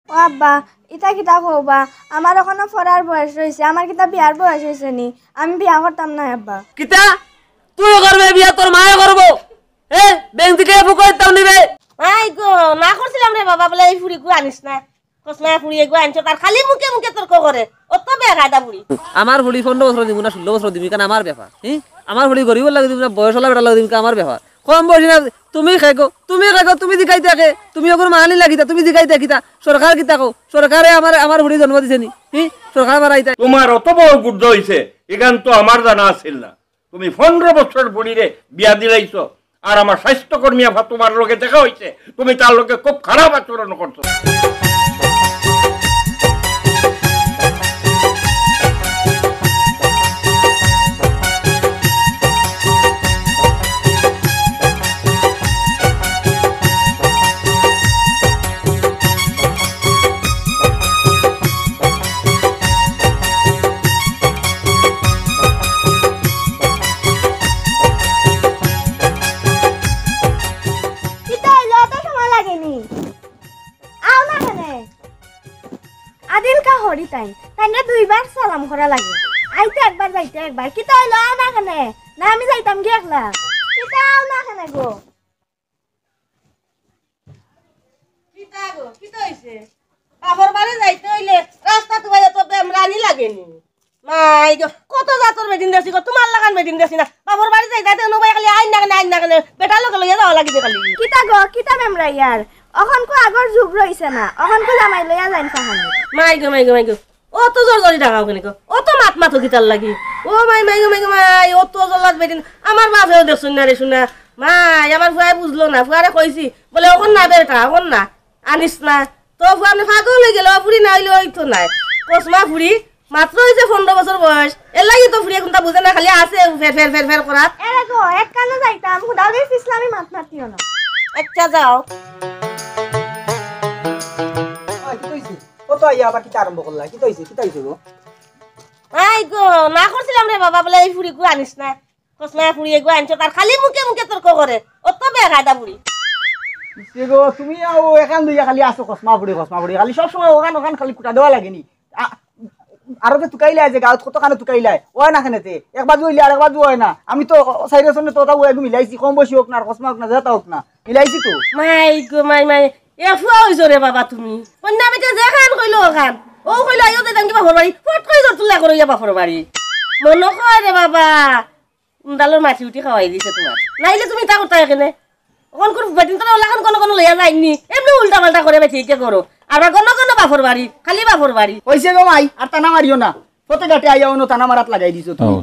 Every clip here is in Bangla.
ও আব্বা ইটা কিতা কওবা আমার এখনো পড়ার বয়স রয়েছে আমার কিতা বিয়ার বয়স হয়েছে নি আমি বিয়া করতাম না আব্বা কিতা তুই করবে বিয়া তোর মায়ে করব ব্যাংক থেকে ফুকাইতাম নিবে আই গো না করছিলাম রে বাবা বলে এই ফুড়ি গো আনিস না কসমা ফুড়ি গো আনছো তার খালি মুখে মুখে তর্ক করে অত বেয়া গাদা বুড়ি আমার ফুড়ি 15 বছর দিব না 16 বছর দিবি কারণ আমার ব্যাপার আমার ফুড়ি গরিব লাগে দিবি না বয়স হলা বেটা লাগে দিবি আমার ব্যাপার কম বয়সী না তুমি খাইগো তুমি জিকাই থাকে তুমি ওগুলো মানি লাগিতা তুমি জিকাই দেখিতা সরকার কিতা কো সরকারে আমার ফুড়ি জন্ম দিছে নি সরকার বাড়াইতা তোমার অত বড় গুড হইছে এখান তো আমার জানা আছিল না তুমি 15 বছর বুড়িরে বিয়া দিলাইছো আর আমার স্বাস্থ্যকর্মী আফা তোমার লগে দেখা হইছে তুমি তার লগে খুব খারাপ আচরণ করছো দুইবার সালাম করা লাগে আইতে একবার যাইতে একবার কিতা হইলো আও না কেনে না আমি যাইতাম কি একলা কিতা আও না কেনে গো কিতা হইছে বাবার বাড়ি যাইতে হইলে রাস্তা তো বাইরে তো বেমরানি লাগেনি মাই গো কত জাতর বেদিন দেছি গো তোমার লাগান বেদিন দেছি না বাবার বাড়ি যাইতে নবাই খালি আইন না কেনে বেটা লগে লইয়া যাওয়া লাগিবে খালি কিতা গো কিতা বেমরা ইয়ার এখন কো আগর যুগ রইছে না এখন কো জামাই লইয়া যাইন কাহানি মাই গো ও তো জোর জোরি টাকাও কেন ও তো মাত গিতার লাগি ও মাই ও তো জলাত বেদিন আমার বাপেও দেখছুন না রে শুনা মাই আমার ফুয়াই বুঝলো না ফুয়ারে কইছি বলে ওখন না বেটা ওখন না আনিস না তো ফুয়া আপনি ফাগল হয়ে গেল ফুড়ি না হইলে ওই তো নাই কসমা ফুড়ি মাত্র হয়েছে 15 বছর বয়স এর লাগি তো ফুড়ি এখন তা বুঝে না খালি আছে ফের করাত এরে গো এক কানে যাইতাম খুদাও দিস ইসলামী মাত মাতিও না আচ্ছা যাও কত আইয়া আবার কিতা আরম্ভ করলা কি হইছে গো আই গো না করছিলাম রে বাবা বলে এই ফুড়ি গো আনিস না কসমা ফুড়ি গো আনছো তার খালি মুখে তর্ক করে অত বেয়া গাদা বুড়ি গো তুমি এখান দুইয়া খালি আসো কসমা ফুড়ি খালি সব সময় ওখান খালি কুটা দেওয়া লাগেনি আরো যে তুকাইলে যে গাঁত কতখানে তুকাইলাই ওই না খানেতে এক বাজু হইলে আর এক বাজু হয় না আমি তো সাইডের সঙ্গে তোতা একদম মিলাইছি কম বসি হোক না আর কসমা হোক না যেটা হোক না মিলাইছি তো মাই গো মাই এ ফুয়া হইছো রে বাবা তুমি কন্যা বেটা যে খান কইলো ওখান ও কইলো আইও দেন কি বাপর বাড়ি ফট কই জোর তুলা করো ইয়া বাপর বাড়ি মন কয় রে বাবা ডালের মাছি উঠি খাওয়াই দিছে তোমার নাইলে তুমি তা করতে এখানে ওখান কোন বেটিন তো ওলাখান কোন লইয়া যায়নি এমনি উল্টা পাল্টা করে বেঁচে ইটা করো আর কোন বাপর বাড়ি খালি বাপর বাড়ি হইছে গো মাই আর টানা মারিও না প্রত্যেকটা আইয়া অন্য টানা মারাত লাগাই দিছো তুমি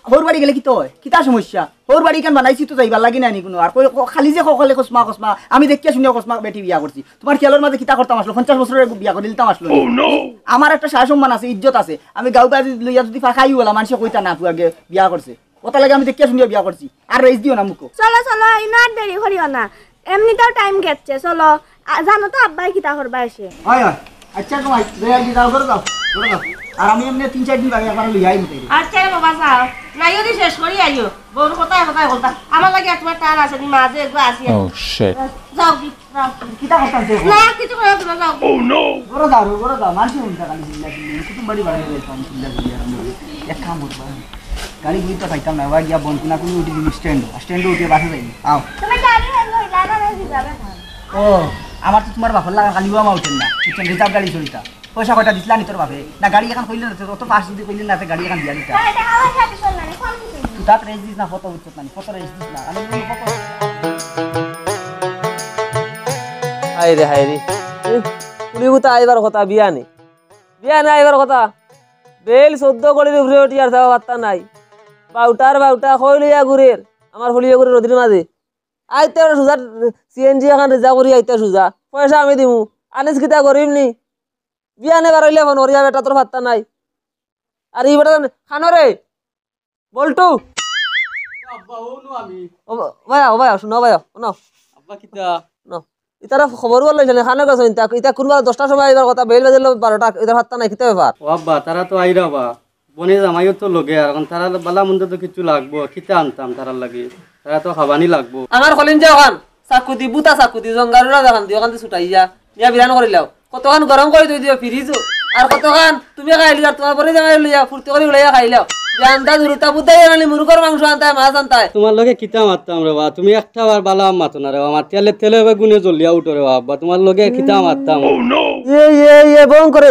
হোর বাড়ি গেলে কি তো হয় কিতা সমস্যা হোর বাড়ি কেন বানাইছি তো যাইবার লাগি না নি কোনো আর খালি যে সকলে কসমা আমি দেখিয়া শুনিয়া কসমা বেটি বিয়া করছি তোমার খেয়ালের মাঝে কিতা করতাম আসলো 50 বছরের বিয়া করে দিতাম আসলো আমার একটা সাহস সম্মান আছে ইজ্জত আছে আমি গাঁও বাড়ি লইয়া যদি ফাঁকাই বলা মানুষে কইতা না পুয়াগে বিয়া করছে ওটা লাগে আমি দেখিয়া শুনিয়া বিয়া করছি আর রেস দিও না মুখো চলো ইনো আর দেরি করিও না এমনিতেও টাইম গেছে চলো জানো তো আব্বাই কিতা করবা এসে হয় আচ্ছা তোমাই দেয়া দি দাও করে দাও আর আমি এমনি 3-4 দিন আগে একবার লইয়াই মতে আচ্ছা রে বাবা যাও নাইও দি শেষ করি আইও বড় কথা বলতা আমার লাগে একবার টান আছে নি মাঝে একবার আসি ও শিট যাও কিতা করতাছে না কিছু করে না যাও ও নো বড় দাও মানছি উল্টা খালি জিল্লা কুটুম বাড়ি বাড়ি যাইতাম জিল্লা এক কাম করবা গাড়ি বুঝি তো পাইতাম না ওয়া গিয়া বন্ধ না কোনো উঠি স্ট্যান্ডে উঠে বাসে যাই আও তুমি গাড়ি লইলা না যাবে ও আমার তো তোমার বাপর লাগা খালি ওয়া উঠেন না কিচেন রিজার্ভ গাড়ি চলিতা পয়সা কয়টা দিছলা নি তোর বাপে না গাড়ি এখন কইলে না অত পাস যদি কইলে না গাড়ি এখন দিয়া দিতা তুই তাত রেজ দিস না ফটো উঠছত না ফটো রেজ দিস না আমি ফটো হাই রে পুলি গুতা আইবার কথা বিয়া নেই আইবার কথা বেল 14 গলির উপরে উঠি আর যাওয়া বার্তা নাই বাউটা কইলিয়া ঘুরের আমার ফুলিয়া ঘুরে রদির মাঝে আইতে সুজা সিএনজি এখন রিজার্ভ করি আইতে সুজা পয়সা আমি দিমু আনিস কিতা করিম নি বিয়া নেবার হইলে এখন ওরিয়া বেটা তোর ভাত্তা নাই আর এই বেটা খানো রে বলটু আব্বা ওনো আমি ভাই শুনো ভাই শুনো আব্বা কিতা নো ইতারা খবর বল লইছেন খানো গেছ ইতা কোনবা 10টার সময় আইবার কথা বেল বাজে 12টা ইতার ভাত্তা নাই কিতা ব্যাপার ও আব্বা তারা তো আইরা বা বনে জামাইও তো লগে আর এখন তারা বালা মন্দ তো কিছু লাগবো কিতা আনতাম তারার লাগি তারা তো খাবানি লাগবো আমার কলিন যে ওখান চাকুতি বুতা চাকুতি জঙ্গারুরা দেখান দি ওখান ছুটাইয়া নিয়া বিরান করিলাও কতক্ষণ গরম করে তুই দিও ফ্রিজ আর কতক্ষণ তুমি খাইলি আর তোমার পরে জামাই লইয়া ফুর্তি করে উড়াইয়া খাইলাও জানতা দুরুতা বুদ্ধাই আনলি মুরগর মাংস আনতায় মাছ আনতায় তোমার লগে কিতা মারতাম রে বা তুমি একটা বার বালা মাতো না রে বা আমার তেলে তেলে হবে গুনে জ্বলিয়া উঠো রে বা তোমার লগে কিতা মারতাম এ বং করে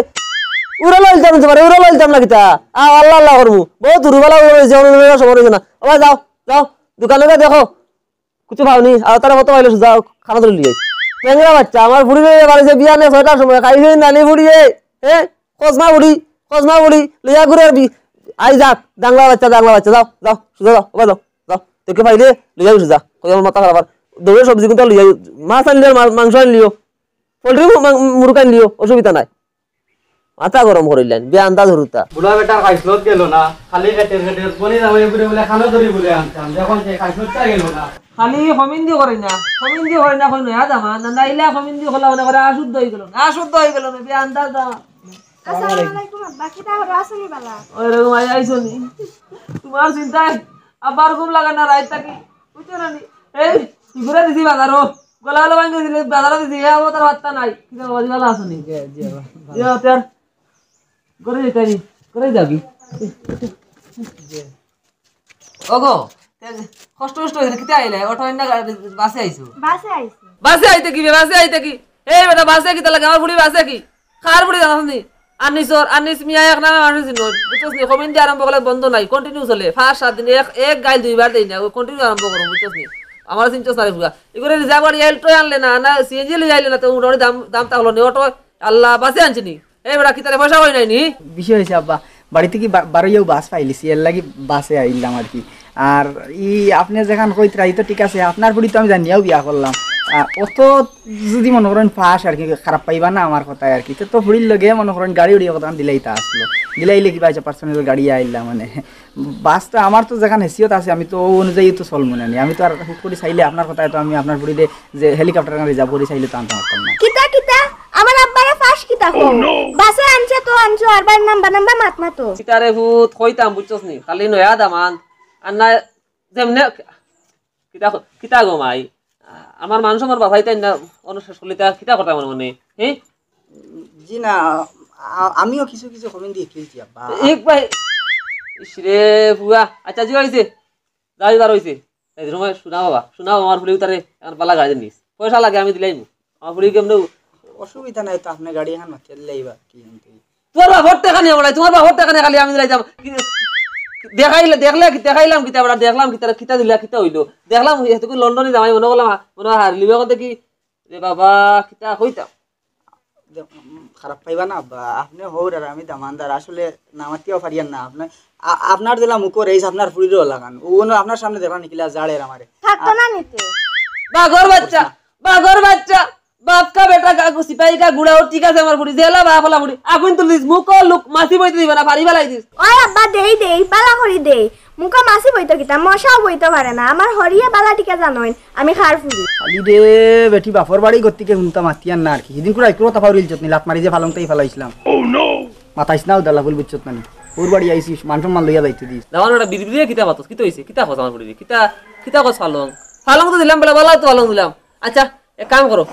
উড়া লইতাম তোমার উড়া লইতাম না কিতা আল্লাহ আল্লাহ করবো বহুত দুর্বলা হয়েছে সবার হয়েছে না আবার যাও যাও দোকানে দেখো কিছু ভাবনি আর তারা কত পাইলো যাও খানা ধরে লিয়ে ট্যাংরা বাচ্চা আমার বুড়ি বাড়িছে বিয়া নেই 6টার সময় খাইছে নানি বুড়িয়ে কসমা বুড়ি লইয়া ঘুরে আই যাক ডাংলা বাচ্চা যাও যাও সুজা যাও ওবা যাও যাও তোকে পাইলে লইয়া সুজা কই আমার মাথা খারাপ দৌড়ে সবজি কিন্তু লইয়া মাছ আনলিও মাংস আনলিও পোল্ট্রি মুরগ আনলিও অসুবিধা নাই মাথা গরম করিলেন বিয়া আন্দাজ হরুতা বুড়া বেটার খাইসলত গেল না খালি কেটের বনি যাবে বলে খানো ধরি বলে আনতাম যখন সে খাইসলতটা গেল না খালি হমিন্দি করে না কই নয়া দামা নাইলা হমিন্দি হলা মনে করে অশুদ্ধ হয়ে গেল না বিয়া আন্দাজ দামা আসসালামু আলাইকুম আব্বা কিতা হলো আসনি বালা ওই রকম আইছো নি তোমার চিন্তায় আবার ঘুম লাগা না রাত থাকি বুঝছো না নি এই ঘুরে দিছি বাজারও গলা গলা ভাঙে দিলে বাজারে দিছি হ্যাঁ ও তার হাতটা নাই কিতা বাজি ভালো আছো নি জি তার করে যাইতানি করে যাবি ওগো কষ্ট হইছে কিতা আইলা অটো না বাসে আইছো বাসে আইতে কি এই বেটা বাসে কিতা লাগে আমার বুড়ি বাসে কি খার বুড়ি জানাস নি আনিস মিয়া এক নামে মানুষ চিনো বুঝছস নি কমেন্ট আরম্ভ করলে বন্ধ নাই কন্টিনিউ চলে 5-7 দিন এক গাইল দুইবার দেই না কন্টিনিউ আরম্ভ করো বুঝছস নি আমার চিন্তাস নাই ফুগা এগুলো রিজার্ভ আর এলটো আনলে না সিএনজি লই আইলে না তো উড়ি দাম তাহলো নি অটো আল্লাহ বাসে আনছি নি এই বেটা কিতারে পয়সা হই নাই নি বিষয় হয়েছে আব্বা বাড়ি থেকে বারোইয়াও বাস পাইলিছি এর লাগি বাসে আইলাম আর কি আর আপনি যেখান কইতরা তো ঠিক আছে আপনার বুড়ি তো আমি জানিয়াও বিয়া করলাম অত যদি মনে করেন ফাঁস আর কি খারাপ পাইবা না আমার কথায় আর কি তো বুড়ির লগে মনে করেন গাড়ি উড়িয়ে কথা দিলেই তা আসলো দিলাইলে কি পাইছে পার্সোনাল গাড়ি আইলাম মানে বাসটা আমার তো যেখানে হেসিয়ত আছে আমি তো অনুযায়ী তো চলবো না আমি তো আর হুট করে চাইলে আপনার কথায় তো আমি আপনার বুড়িতে যে হেলিকপ্টার রিজার্ভ করে চাইলে তো আনতে পারতাম না কিতা আমার আব্বারে ফাঁস কিতা কও বাসে আনছে তো আনছো আর বার নাম্বার মাতো কিতারে ভূত কইতাম বুঝছস নি খালি নয়া দামান আর না যেমনে কিতা গো মাই আমার মানুষ আমার বাবাই তাই না অনুশেষ করলে কিতা কথা মনে মনে হ্যাঁ জি না আমিও কিছু কিছু কমেন্ট দিয়ে খেলছি আব্বা এক ভাই ইসরে বুয়া আচ্ছা জি হইছে যাই বার হইছে এই সময় শোনাও আমার ফুলি উতারে আমার বালা গাড়ি নিস পয়সা লাগে আমি দিলাইমু আমার ফুলি কেমনে অসুবিধা নাই তো আপনি গাড়ি এখন খেললেইবা কি তোর বাবার টাকা নিয়ে বলাই তোমার বাবার টাকা নিয়ে খালি আমি দিলাইতাম দেখাইলাম কিতা বড় দেখলাম কিতা দিলা কিতা হইলো দেখলাম এতটুকু লন্ডনে যাই মনে করলাম মনে হারলিবে কথা কি রে বাবা কিতা কইতাম খারাপ পাইবা না আব্বা আপনি হৌর আর আমি দামানদার আসলে নামাতিও পারিয়ান না আপনার দিলা মুখো রেইস আপনার ফুড়িরও লাগান ও আপনার সামনে দেখলাম নিকিলা জাড়ের আমারে থাকতো না নিতে বাঘর বাচ্চা বাপ কা বেটা সিপাহী কা গুড়া ঠিক আছে আমার বুড়ি জেলা বাপলা বুড়ি আগুন তুলিস মুখ লুক মাছি বইতে দিবা না পারি বেলাই দিস ওই আব্বা দেই বালা করি দেই মুকা মাছি বইতো কিতা মশাও বইতে পারে না আমার হরিয়া বালা টিকা জানোই আমি খার ফুরি খালি রে বেটি বাপর বাড়ি গতিকে হুনতা মাতিয়ান না আর কি সেদিন করে একটু কথা ফাউরিল চতনি লাত মারি যে ফালংটাই ফালাইছিলাম মাথাইছ নাও দালা ফুল বুঝছত না ওর বাড়ি আইছিস মান লইয়া যাইতে দিস দাওয়ান ওটা বিড়বিড়ে কিতা বাতস কিতা হইছে কিতা কস আমার বুড়ি কিতা কস ফালং তো দিলাম বলে বালা তো ফালং দিলাম আচ্ছা এক কাম করো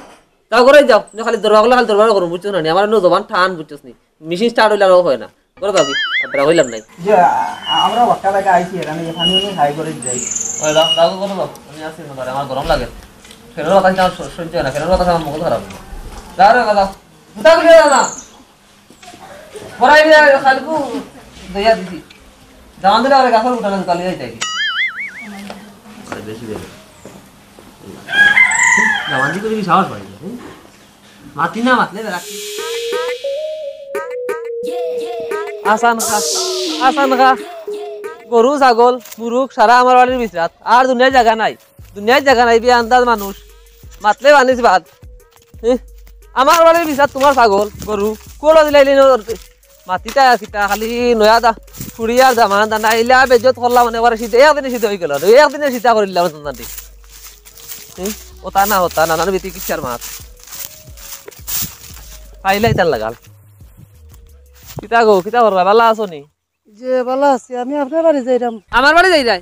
যাও করে যাও খালি দরবার করো বুঝছো না আমার নো জবান ঠান বুঝছস নি মেশিন স্টার্ট হইলা হয় না করে দাও কি আপনারা হইলাম নাই যে আমরা ওটা লাগা আইছি এখানে এখানে হাই করে যাই ওই দাও করে দাও আমি আসি না আমার গরম লাগে ফেরো কথা চাও সহ্য না ফেরো কথা আমার মুখ খারাপ দাও রে দাও দুটা গুলি দাও পরাই দিয়া খালকু দয়া দিছি দাওয়ান দিলে আর গাছর উঠালে কালি যাইতে কি আরে বেশি দেবে দাওয়ান দি করে কি সাহস পাই মাতি না মাতলে রাখি আসান খা গরু ছাগল মুরুখ সারা আমার বাড়ির বিচরাত আর দুনিয়ার জায়গা নাই বিয়ে আন্দাজ মানুষ মাতলে বানিস ভাত আমার বাড়ির বিচরাত তোমার ছাগল গরু কোলো দিলাইলি মাতিটা কিতা খালি নয়া দা ফুড়িয়ার দামান দানা ইলা বেজত করলাম মানে এবার শীত একদিনে শীত হয়ে গেল একদিনে শীতা করে দিলাম দান্দাটি ওটা না নানার বেতি কিসার মাছ পাইলাই তার লাগাল কিতা করবা ভালো আছো নি যে ভালো আছি আমি আপনার বাড়ি যাইরাম আমার বাড়ি যাই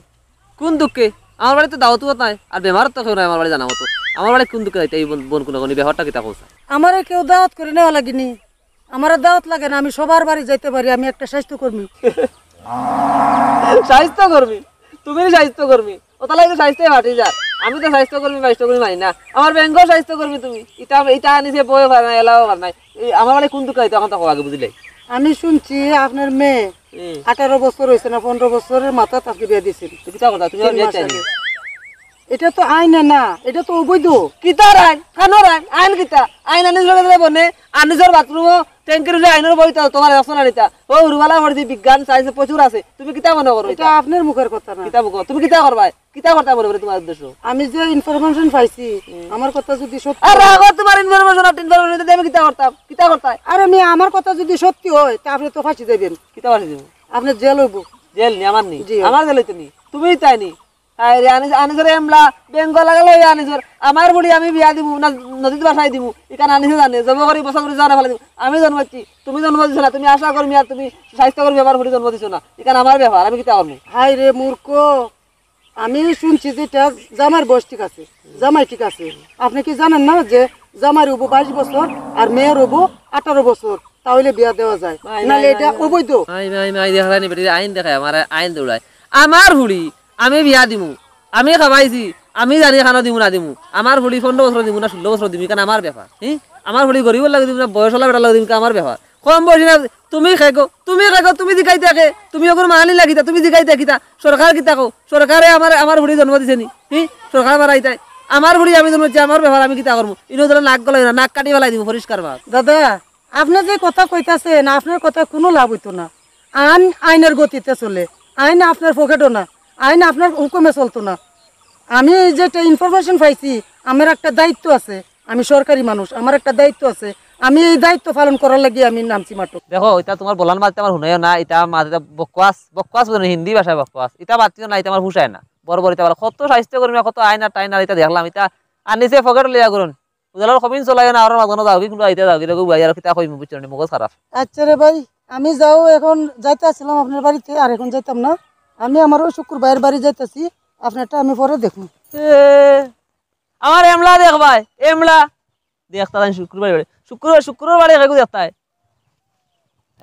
কোন দুঃখে আমার বাড়িতে দাওয়াত নাই আর বেমার তো কেউ নাই আমার বাড়ি জানা মতো আমার বাড়ি কোন দিকে যাইতে এই বোন কোন কোন ব্যাপারটা কিতা কইছা আমারে কেউ দাওয়াত করে নেওয়া লাগেনি, আমার দাওয়াত লাগে না, আমি সবার বাড়ি যাইতে পারি, আমি একটা স্বাস্থ্যকর্মী। স্বাস্থ্যকর্মী তুমি স্বাস্থ্যকর্মী ও তাহলে স্বাস্থ্য ফাটি যা আমি তো স্বাস্থ্যকর্মী মানি না আমার ব্যাংকও স্বাস্থ্যকর্মী তুমি এটা আনিছে বয়ে পার না এলাও পার নাই আমার বাড়ি কোন দিকে যাইতে এখন তো আগে বুঝলে আমি শুনছি আপনার মেয়ে 18 বছর হয়েছে না 15 বছরের মাথা তাকে বিয়ে দিয়েছেন। কিতা কথা তুমি আর বিয়ে চাইনি এটা তো আইন না, এটা তো অবৈধ। কিতার আইন কানোর আইন কিতা আইন আনিস লগে বনে আনিসর বাথরুমও ট্যাঙ্কের আইনের বই তোমার রচনা নিতা ও উরবালা পড়ছি বিজ্ঞান সায়েন্স প্রচুর আছে তুমি কিতা মনে করো এটা আপনার মুখের কথা না। কিতা মুখ তুমি কিতা করবা কিতা করতে বলবে তোমার উদ্দেশ্য আমি যে ইনফরমেশন পাইছি আমার কথা যদি সত্যি আর রাগ তোমার ইনফরমেশন দিতে আমি কিতা করতাম আরে আমি আমার কথা যদি সত্যি হয় তা আপনি তো ফাঁসি দেবেন। কিতা বাসি দেব আপনি জেল হইব। জেল নি আমার নি আমার জেল হইতো নি তুমি তাই নি আনিসর এমলা বেঙ্গ লাগালো আনিসর আমার বুড়ি আমি বিয়া দিব না নদীতে বাসাই দিব এখানে আনিসে জানে জন্ম করি বছর করে জানা ফেলে দিব আমি জন্মাচ্ছি তুমি জন্ম দিছো না তুমি আশা করবি আর তুমি স্বাস্থ্য করবি আমার বুড়ি জন্ম দিছো না এখানে আমার ব্যাপার আমি কিতা করবো হাই রে মূর্খ আমি শুনছি যেটা জামার বয়স ঠিক আছে জামাই ঠিক আছে আপনি কি জানেন না যে জামার হবো 22 বছর আর মেয়ের হবো 18 বছর তাহলে বিয়া দেওয়া যায় নাহলে এটা অবৈধ। আইন দেখায় আমার আইন দৌড়ায় আমার বুড়ি আমি বিয়া দিমু আমি খাবাইছি আমি জানি খানা দিমু না দিমু আমার বুড়ি 15 বছর দিমু না 16 বছর দিমু কারণ আমার ব্যাপার আমার বুড়ি গরিব লাগে দিমু না বয়স হলা বেটা লাগে দিমু আমার ব্যাপার কম বয়সী না তুমি খাইকো তুমি জিকাই থাকে তুমি ওগুলো মানি লাগিতা তুমি জিকাই থাকিতা সরকার কিতা কো সরকারে আমার বুড়ি জন্ম দিছে নি সরকার বাড়াই তাই আমার বুড়ি আমি জন্ম দিচ্ছি আমার ব্যাপার আমি কিতা করবো ইনো ধরে নাক গলাই না নাক কাটি ফেলাই দিব পরিষ্কার ভাব। দাদা আপনি যে কথা কইতাছেন আপনার কথা কোনো লাভ হইতো না। আইনের গতিতে চলে, আইন আপনার পকেটও না, আইন আপনার হুকুমে চলতো না। আমি যেটা ইনফরমেশন পাইছি আমার একটা দায়িত্ব আছে, আমি সরকারি মানুষ আমার একটা দায়িত্ব আছে, আমি এই দায়িত্ব পালন করার লাগি আমি নামছি মাঠক। দেখো এটা তোমার বলার মাঝে আমার শুনাইও না এটা মাঝে বকওয়াস বুঝো হিন্দি ভাষায় বকওয়াস এটা বাতিও না এটা আমার হুসায় না বড় বড় এটা বলা কত স্বাস্থ্য কর্মী কত আইন আর টাইন আর এটা দেখলাম এটা আনিছে পকেট লিয়া করুন উজালার কমিন চলাই না আর মাঝখানে যাও কিন্তু আইতে যাও কিন্তু ভাই আর কিতা কইম বুঝছো না মগজ খারাপ। আচ্ছা রে ভাই আমি যাও এখন যাইতে আসছিলাম আপনার বাড়িতে আর এখন যাইতাম না, আমি আমার ওই শুক্র ভাইয়ের বাড়ি যাইতেছি আপনারটা আমি পরে দেখুন। আমার এমলা দেখ ভাই এমলা দেখতা শুক্রবার বাড়ি খাইকু দেখতাই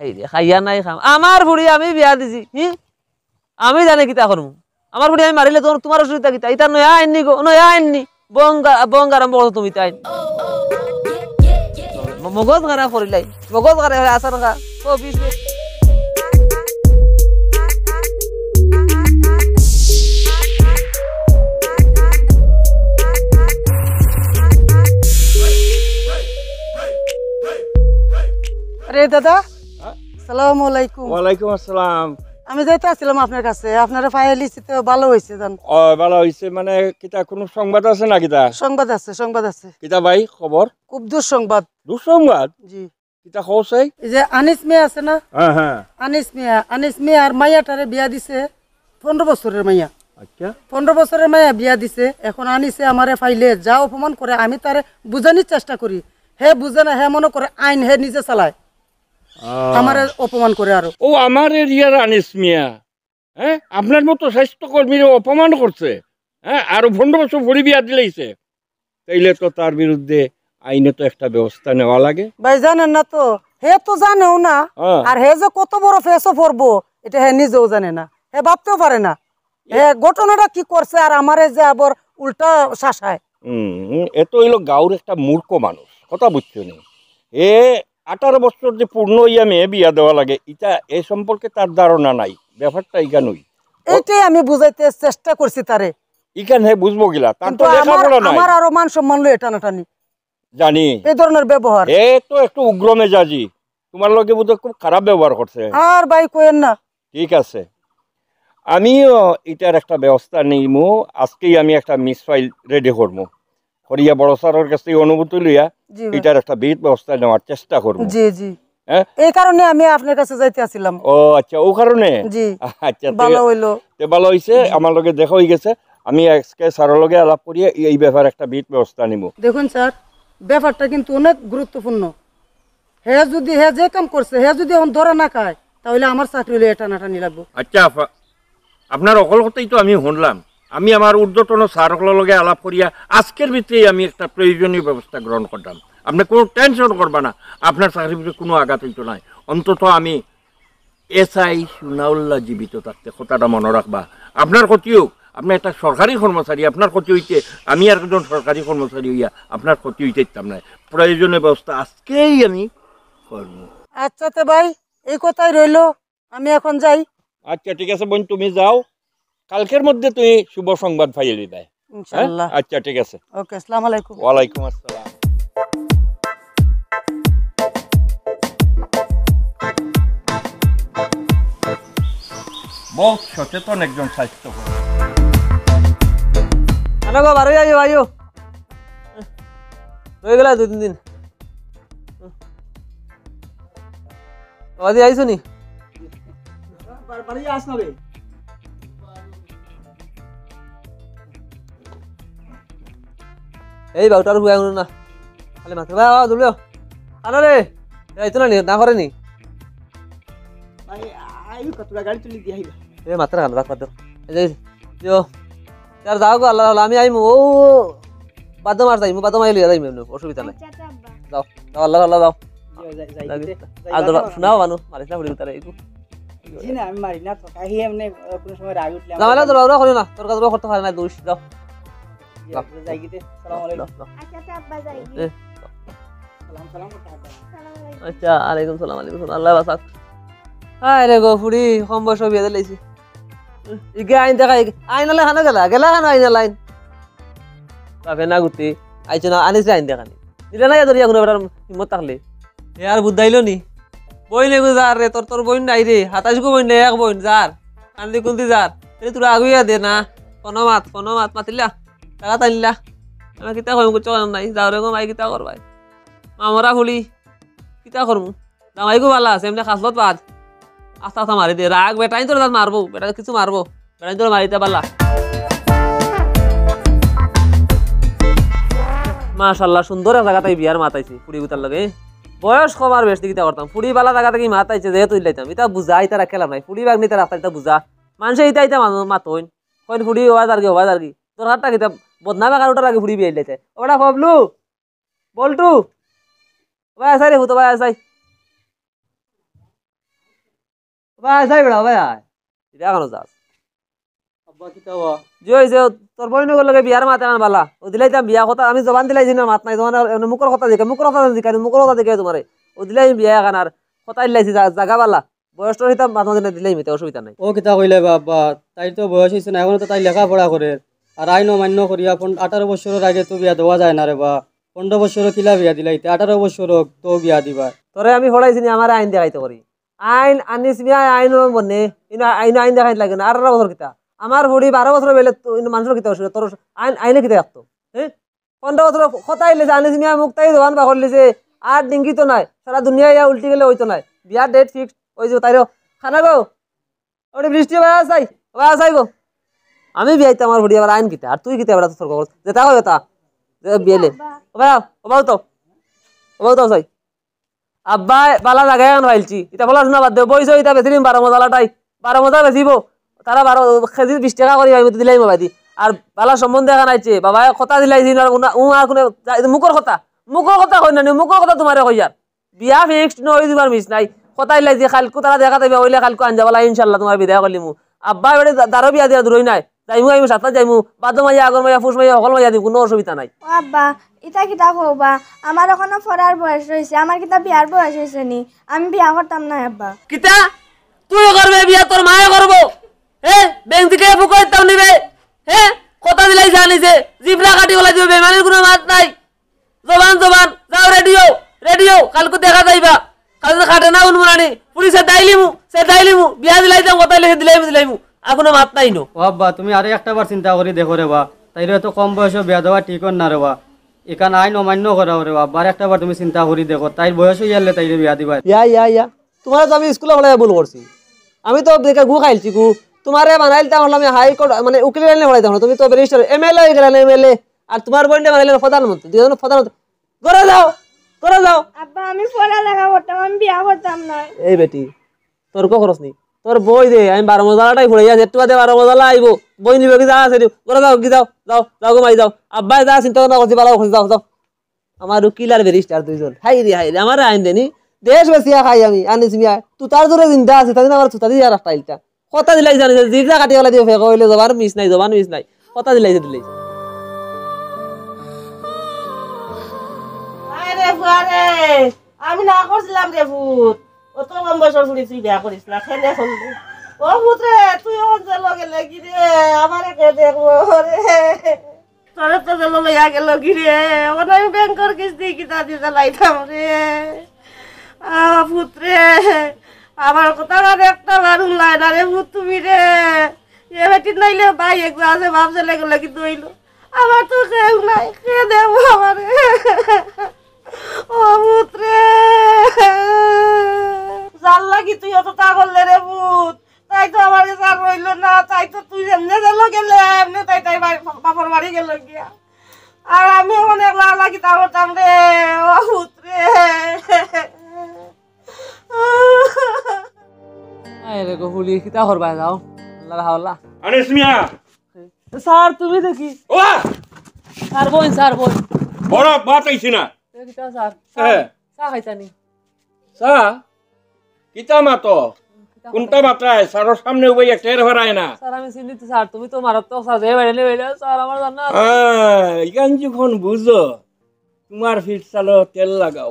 এই রে খাইয়া নাই খাম আমার বুড়ি আমি বিয়া দিছি আমি জানি কিতা করমু আমার বুড়ি আমি মারিলে তোমার অসুবিধা কিতা ইতা নয়া আইননি গো নয়া আইননি বঙ্গ আরম্ভ করো তুমি তাই মগজ খারাপ করিলাই মগজ খারাপ আসার খা ও বিশ আরে দাদা আসসালামু আলাইকুম। ওয়ালাইকুম আসসালাম। আমি যাইতে আসছিলাম আপনার কাছে, আপনারা ফাইল লিস্টে ভালো হয়েছে জান। ও ভালো হইছে মানে কিতা কোনো সংবাদ আছে না কিতা? সংবাদ আছে কিতা ভাই খবর? খুব দুঃসংবাদ। দুঃসংবাদ? জি কিতা খবর? এই যে আনিস মিয়া আছে না, হ্যাঁ আনিস মিয়া আর মাইয়াটারে বিয়া দিছে 15 বছরের মাইয়া। আচ্ছা 15 বছরের মাইয়া বিয়া দিছে, এখন আনিসে আমারে ফাইলে যা অপমান করে আমি তারে বুঝানোর চেষ্টা করি, হে বুঝে না, হে মনে করে আইন হে নিজে চালায়, আমারে অপমান করে। আরো ও আমার এরিয়ার আনিস মিয়া হ্যাঁ আপনার মতো স্বাস্থ্যকর্মীর অপমান করছে হ্যাঁ আরো 15 বছর ভরি বিয়া দিলেইছে, তাইলে তো তার বিরুদ্ধে আইনে তো একটা ব্যবস্থা নেওয়া লাগে। ভাই জানেন না তো, হে তো জানেও না, আর হে যে কত বড় ফেসও পড়বো এটা হে নিজেও জানে না, হে ভাবতেও পারে না হে ঘটনাটা কি করছে আর আমারে যে আবার উল্টা শাসায়। এত হইলো গাঁর একটা মূর্খ মানুষ, কথা বুঝছো নি? এ 18 বছর যে পূর্ণ ইয়া মেয়ে বিয়া দেওয়া লাগে এটা এ সম্পর্কে তার ধারণা নাই, ব্যাপারটা ইকানই। এইটাই আমি বুঝাইতে চেষ্টা করছি তারে, ইকান হে বুঝবো গিলা, তার তো লেখাপড়া নাই। আমার আরো মান সম্মান লয়ে টানাটানি জানি, এই ধরনের ব্যবহার। এ তো একটু উগ্র মেজাজি, তোমার লগে বোধহয় খুব খারাপ ব্যবহার করছে। আর ভাই কইেন না। ঠিক আছে, আমিও এটার একটা ব্যবস্থা নিমু, আজকেই আমি একটা মিস ফাইল রেডি করবো, করিয়া বড় স্যারের কাছ থেকে অনুমতি লইয়া এটার একটা বিহিত ব্যবস্থা নেওয়ার চেষ্টা করবো। জি জি, এই কারণে আমি আপনার কাছে যাইতে আসছিলাম। ও আচ্ছা, ও কারণে? জি আচ্ছা, ভালো হইলো, ভালো হইছে, আমার লগে দেখা হয়ে গেছে, আমি আজকে স্যারের লগে আলাপ করিয়া এই ব্যাপারে একটা বিহিত ব্যবস্থা নিব। দেখুন স্যার, ব্যাপারটা কিন্তু অনেক গুরুত্বপূর্ণ, হে যদি হে যে কাম করছে হে যদি এখন ধরা না খায় তাহলে আমার চাকরি লইয়া টানাটানি লাগবো। আচ্ছা, আপনার অকল কথাই তো আমি শুনলাম, আমি আমার ঊর্ধ্বতন স্যারগুলোর লগে আলাপ করিয়া আজকের ভিতরেই আমি একটা প্রয়োজনীয় ব্যবস্থা গ্রহণ করতাম। আপনি কোনো টেনশন করবা না, আপনার চাকরির ভিতরে কোনো আঘাত হইতো নাই। অন্তত আমি এসআই সুনাউল্লাহ জীবিত থাকতে কথাটা মনে রাখবা। আপনার ক্ষতি হোক, আপনি একটা সরকারি কর্মচারী, আপনার ক্ষতি হইতে আমি আর একজন সরকারি কর্মচারী হইয়া আপনার ক্ষতি হইতে ইতাম না। প্রয়োজনীয় ব্যবস্থা আজকেই আমি করব। আচ্ছা তে ভাই এই কথাই রইলো, আমি এখন যাই। আচ্ছা ঠিক আছে বোন, তুমি যাও, কালকের মধ্যে তুমি শুভ সংবাদ পাইয়ে দিবে। ইনশাআল্লাহ। আচ্ছা ঠিক আছে, ওকে, আসসালামু আলাইকুম। ওয়ালাইকুম আসসালাম। বহুত সচেতন একজন স্বাস্থ্যকর্মী। আনো গো, বারোই আইও আইও, রয়ে গেল 2-3 দিন। আইছো নি? বাড়ি আস না বে। এই বাউটার হুয়া না খালি মাথা ভাই দুলিও আনো রে, আইতো না না করেনি ভাই আইও কতটা গাড়ি তুলি দি আইবা। এ মাত্রা খান রাখ পাতো এই যে যার যাও গো, আল্লাহ আমি আইমু ও বাদ মার যাইমু, বাদ মাইলি যাইমু, অসুবিধা নাই। আচ্ছা আব্বা যাও যাও, আল্লাহ আল্লাহ যাও। যাই আর শোনাও মানু মারিস না পড়ি তারে একটু জি না আমি মারি না তো কাহি এমনি কোন সময় রাগ উঠলে যাওয়ালা তোর বাবা করি না, তোর কাছে করতে পারে না, দোষ যাও। যাই গিতে সালাম আলাইকুম। আচ্ছা আব্বা যাই সালাম করতে হবে। আচ্ছা আলাইকুম সালাম। আলাইকুম সালাম, আল্লাহ বাসাক। হাই রে গো ফুড়ি, কম বয়স বিয়ে দিলাইছি। ইগে আইন দেখা আইন আলে খানা গেলা গেলা খানা আইন লাইন বাপে না গুতি আইছো না আনিছে আইন দেখানি দিলে না দরিয়া কোনো বেটার হিম্মত থাকলে আর বুঝাইলো নি বই নেগু যার রে, তোর তোর বইন নাই রে, 27 গো বইন নাই, এক বইন যার কান্দি কুন্দি যার তোরা আগুইয়া দে না। কোনো মাত মাতিলা টাকা টানিলা, আমি কিতা কইম কিছু নাই, যাও রে গো মাই কিতা করবাই মামরা খুলি কিতা করমু। জামাই গো বালা আছে এমনি খাসলত বাদ আস্তা আস্তা মারি দে, রাগ বেটাই তোর দাঁত মারবো, বেটা কিছু মারবো, বেটাই তোর মারিতে পারলা। মাশাআল্লাহ সুন্দর এক জায়গাতে বিয়ার মাতাইছি ফুড়ি গুতার লগে, বয়স কম আর বেশি কিতা করতাম, ফুড়ি বালা জায়গা থেকে মাতাইছে যেহেতু ইলাইতাম, এটা বুঝা ইতা রাখলাম নাই, ফুড়ি বাগ নিতে রাস্তা এটা বুঝা মানুষে ইতা ইতা মাতইন কইন ফুড়ি হওয়া আর কি তোর হাতটা কিতা বদনাম একার ওটার আগে ফুড়ি বিয়ে ইলাইছে। ওটা ভাবলু বলটু ভাই আসাই রে, হুতো ভাই আসাই ভাই আসাই বেড়া ভাই আয় এটা কেন যাস আব্বা কি তাওয়া যে হয়েছে তোর বই নগর লগে বিয়ার মাতে আন বালা ও দিলাইতাম বিয়া কথা আমি জবান দিলাইছি না মাত নাই জবান মুখর কথা দিকে মুখর কথা দিকে তোমারে ও দিলাই বিয়া খানার কথা দিলাইছি জাগা বালা বয়স তোর হিতাম মাত মাঝে দিলাই মিতে অসুবিধা নাই। ও কিতা কইলে আব্বা, তাই তো বয়স হয়েছে না, এখন তো তাই লেখাপড়া করে আর আইন অমান্য করিয়া 18 বছরের আগে তো বিয়া দেওয়া যায় না রে বা, 15 বছর কিলা বিয়া দিলাইতে, 18 বছর তো বিয়া দিবা। তোরে আমি পড়াইছি নি আমার আইন দেখাইতে করি আইন আনিস মিয়া আইন বনে আইন দেখাইতে লাগে না 18 বছর কিতা আমার বুড়ি 12 বছর বেলে মানুষের কিতা অসুবিধা তোর আইনে কিতা রাখতো হ্যাঁ 15 বছর কথা আইলে যে আনিস মিয়া মুখ তাই দোকান বা করলি যে আর ডিঙ্গি তো নাই সারা দুনিয়া ইয়া উল্টি গেলে হইতো নাই বিয়ার ডেট ফিক্স ওই যে তাইরও খানা গো ওটা বৃষ্টি ভাই আসাই গো আমি বিয়াইতে আমার বুড়ি আবার আইন কিতা আর তুই কিতা বেড়া তোর খবর যেটা হয় তা বিয়েলে ভাই ওবাও তো সাই আব্বা বালা জায়গায় এখন পাইলছি এটা বলা শোনা বাদ দে বইছো এটা বেশি দিন 12 মজালাটাই 12 মজা বেচিব তারা 12 কেজি 20 টাকা করে আমি দিলাই বাবাদি আর বালা সম্বন্ধে এখন আইছে বাবা কথা দিলাইছি আর কোনো মুখর কথা কই না মুখর কথা তোমারে কই আর বিয়া ফিক্সড নই দিবার মিস নাই কথা দিলাইছি কালকু তারা দেখা দেবে ওইলে কালকু আনজা বলা ইনশাআল্লাহ তোমার বিদায় করলিমু আব্বা এবারে দারো বিয়া দিয়া দূরই নাই যাইমু আমি সাথে যাইমু বাদ মাইয়া আগর মাইয়া ফুস মাইয়া সকল মাইয়া দিব কোনো অসুবিধা নাই। ও আব্বা ইটা কিতা কওবা আমার এখনো পড়ার বয়স রয়েছে আমার কিতা বিয়ার বয়স হয়েছে নি আমি বিয়া করতাম না আব্বা। কিতা তুই করবে বিয়া তোর মায়ে করবো ব্যাংক থেকে ফুকাইতাম নিবে কথা দিলাই জানিছে জিবরা কাটি বলা দিবে বেমানের কোনো মাত নাই জবান যাও রেডিও কালকে দেখা যাইবা কালকে খাটে না উনমুরানি পুলিশে দাইলিমু বিয়া দিলাইতাম কথা দিলাইমু আর কোনো মাত নাই নো। ও আব্বা তুমি আরে একটা বার চিন্তা করে দেখো রে বা, তাইলে এত কম বয়সে বিয়া দেওয়া ঠিক না রে বা, এখান আইন অমান্য করা রে বা, বার একটা বার তুমি চিন্তা করে দেখো তাই বয়স হয়ে গেলে তাইলে বিয়া দিবা। ইয়া তোমার তো আমি স্কুলে পড়াই ভুল করছি আমি তো দেখে গু খাইছি গু তোমারে বানাইলতাম হলো আমি হাইকোর্ট মানে উকিল লাইনে পড়াইতাম তুমি তো ব্যারিস্টার এমএলএ হয়ে গেলেন এমএলএ আর তোমার বইন্ডে বানাইলেন প্রধানমন্ত্রী দুজন প্রধানমন্ত্রী করে যাও আব্বা আমি পড়ালেখা করতাম আমি বিয়া করতাম না। এই বেটি তর্ক খরচ নি তোর বই দে আমি 12 মজালাটাই পড়ে যাচ্ছি একটু বাদে 12 মজালা আইব বই নিবে কি যা আছে ওরা যাও কি যাও যাও যাও গো মাই যাও আব্বাই যা চিন্তা না করছি ভালো করছি যাও যাও আমার উকিল আর ব্যারিস্টার দুইজন হাই রে আমার আইন দেনি দেশ বেসিয়া খাই আমি আনিস মিয়া তুই তার জোরে জিন্দা আছে তাই আমার তুতা দিয়া রাস্তাইলটা কথা দিলাই জানি জিগরা কাটি গলা দিয়ে ফেক হইলে জবান মিস নাই কথা দিলাই আরে ফুয়ারে আমি না করছিলাম রে ভূত অত কম বছর ফুড়ি তুই বিয়া করিস না খেলে হল ও ভূত রে তুই অঞ্চল লগে কি রে আমারে কে দেখবো রে তোরে তো জেল লইয়া গেল কি রে ওখানে আমি ব্যাংকর কিস্তি কিতা দিতে লাইতাম রে ভূত রে আমার কথা আর একটা বারুন লাই না রে ভূত তুমি রে এ বেটি নাইলে ভাই একটু আছে ভাব চলে গেল কিন্তু হইলো আমার তো কেউ নাই কে দেবো আমার ও ভূত রে জাল লাগি তুই অত তা করলে রে ভূত তাই তো আমার জাল রইল না তাই তো তুই এমনি গেল গেলে এমনি তাই তাই বাপর বাড়ি গেল গিয়া আর আমি অনেক লাগি তা করতাম রে ও ভূত রে আরে গো হুলি কিতা করবা যাও আল্লাহ হাওলা আনিস মিয়া স্যার তুমি দেখি ও স্যার বোন বড় বাত আইছি না কিতা স্যার হ্যাঁ চা খাইতানি সা কিতা মাতো কোনটা মাত্রায় স্যারের সামনে উবাই টের ভরায় না স্যার আমি চিন্তিত স্যার তুমি তো মারাত্মক স্যার যে বাইরে বাইরে স্যার আমার জানা ইগান যখন বুঝো তোমার ফিট চালো তেল লাগাও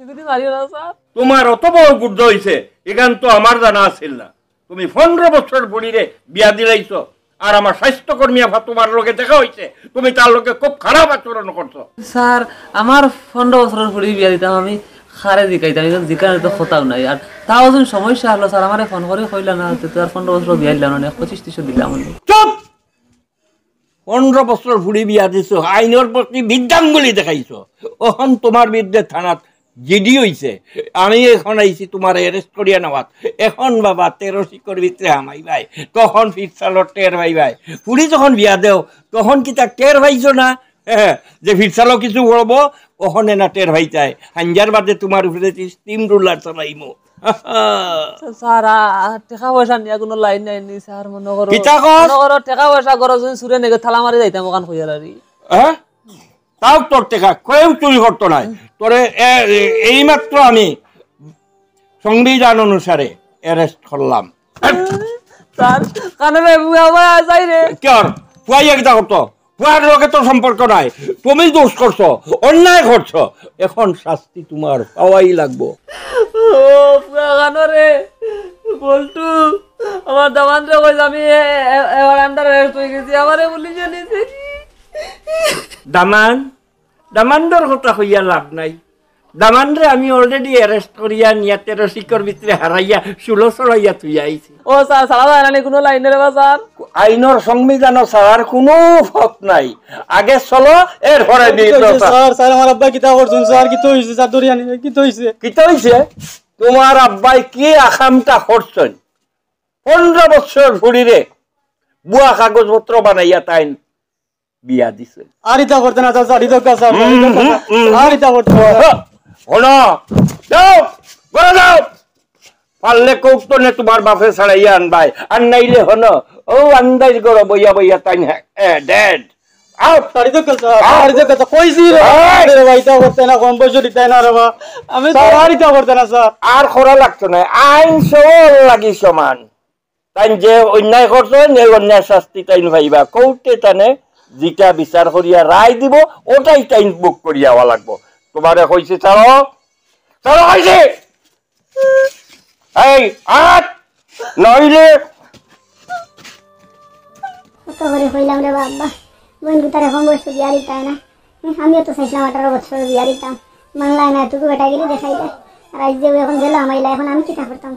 এগুলি মারিও না স্যার তোমার অত বড় বুদ্ধ হইছে এখান তো আমার জানা আছিল না তুমি 15 বছর বুড়িরে বিয়া দিলাইছো আর আমার স্বাস্থ্যকর্মী আফা তোমার লগে দেখা হইছে তুমি তার লগে খুব খারাপ আচরণ করছো স্যার আমার 15 বছরের পরে বিয়া দিতাম আমি খারে জিকাইতাম জিকার তো খতাও নাই আর তাও যখন সমস্যা হলো স্যার আমারে ফোন করে কইলা না তো আর 15 বছর বিয়া দিলাম না 25-30 দিলাম চুপ 15 বছর বুড়ি বিয়া দিছো আইনের প্রতি বিদ্যাঙ্গুলি দেখাইছো ওহন তোমার বিরুদ্ধে থানাত জিডি হইছে আমি এখন আইছি তোমার অ্যারেস্ট করিয়া নেওয়াত এখন বাবা 13 শিকর ভিতরে হামাই ভাই তখন ফিরসালর টের ভাই ভাই পুরি যখন বিয়া দেও তখন কি তা টের ভাইছো না যে ফিরসালো কিছু করবো ওখানে না টের ভাইতাই হাঞ্জার বাদে তোমার উপরে স্টিম রুলার চালাইমো স্যার টাকা পয়সা নিয়া কোনো লাইন নাই নি স্যার মনে করো কিতা কস মনে করো টাকা পয়সা করো যদি সুরে নেগে থালা মারি যাইতাম ওখান কইয়ালারি হ্যাঁ তাও তোর টাকা কেউ চুরি করতো নাই তোরে এইমাত্র আমি সংবিধান অনুসারে অ্যারেস্ট করলাম স্যার কানে রে বুয়া যাই রে কেন ফুয়াইয়া কিতা করতো ফুয়ার লগে তো সম্পর্ক নাই তুমি দোষ করছো অন্যায় করছো এখন শাস্তি তোমার পাওয়াই লাগবো ও পুরা গানো রে বলটু আমার দামান রে কইছ আমি এবার আন্ডার অ্যারেস্ট হয়ে গেছি আমারে পুলিশে নিছে দামানর কথা হইয়া লাভ নাই দামানরে আমি অলরেডি অ্যারেস্ট করিয়া নিয়া 13 শিকর ভিতরে হারাইয়া 16 চড়াইয়া তুই আইছি ও স্যার সারা জানা কোনো লাইন রে স্যার আইনের সংবিধান ছাড়ার কোনো ফক নাই আগে চলো এরপরে স্যার আমার আব্বা কিতা করছেন স্যার কি তো হইছে স্যার দরিয়া নি কি তো হইছে তোমার আব্বাই কি আকামটা করছেন 15 বছর ভুড়িরে বুয়া কাগজপত্র বানাইয়া তাই বিয়া দিছে আর ইতা করতে না স্যার ইতা স্যার আর ইতা করতে হলো যাও বড় যাও পারলে কৌতো নে তোমার বাপে ছাড়াইয়া আনবাই আর নাইলে হন ও আন্দাজ করো বইয়া বইয়া তাই ড্যাড আউট আর ইতা কইছি রে ভাই ইতা করতে না কম বয়স দিতে না রে বা আমি আর ইতা করতে না স্যার আর খরা লাগতো না আইন সব লাগি সমান তাই যে অন্যায় করছো এই অন্যায় শাস্তি তাই ভাইবা কৌতে তানে যেটা বিচার করিয়া রায় দিব ওটাই টাইম বুক করিয়া হওয়া লাগবো তোমারে কইছে ছাড়ো কইছে এই আট নইলে করে কইলাম রে বাবা বন্ধু তার এখন বয়স বিয়া দিতাম না আমিও তো চাইছিলাম 18 বছর বিয়া দিতাম বাংলায় না তুই বেটাগিরি দেখাই দেয় আর আজ যে এখন গেল আমাইলা এখন আমি কিতা করতাম